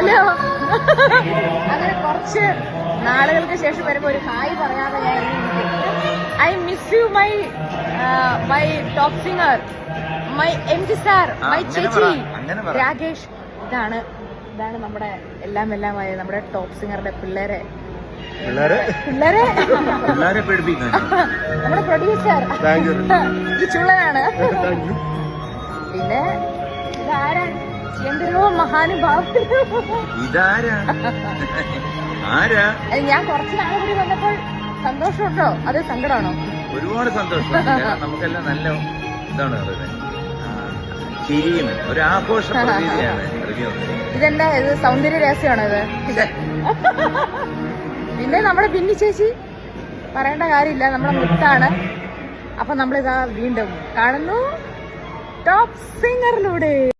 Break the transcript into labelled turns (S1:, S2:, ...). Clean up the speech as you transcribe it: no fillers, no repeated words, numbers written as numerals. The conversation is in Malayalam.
S1: ഹലോ. അങ്ങനെ കുറച്ച് നാളുകൾക്ക് ശേഷം വരുമ്പോ ഒരു ഹായ് പറയാതെ ഞാൻ I miss you my top singer, my M T star, my ചേച്ചി രാകേഷ്. ഇതാണ് നമ്മുടെ എല്ലാമായ നമ്മുടെ ടോപ്പ് സിംഗറുടെ പിള്ളേരെ നമ്മുടെ പ്രൊഡ്യൂസർ ഈ ചുള്ളനാണ്. പിന്നെ ഇതാരാ? എന്തിനോ മഹാനുഭാവം. ഞാൻ കുറച്ച് നാളെ കൂടി വന്നപ്പോൾ സന്തോഷമുണ്ടോ അത് സങ്കടമാണോ?
S2: ഒരുപാട് സന്തോഷം. നമുക്കെല്ലാം നല്ല ഇതാണ് ചിരിയും ഒരു ആഘോഷ പ്രതീതിയാണ്.
S1: ഇതെന്താ ഇത്? സൗന്ദര്യ രഹസ്യമാണോ ഇത്? പിന്നെ നമ്മുടെ ബിന്നി ചേച്ചി പറയേണ്ട കാര്യമില്ല, നമ്മുടെ മുത്താണ്. അപ്പൊ നമ്മളിതാ വീണ്ടും കാണുന്നു ടോപ്പ് സിംഗറിലൂടെ.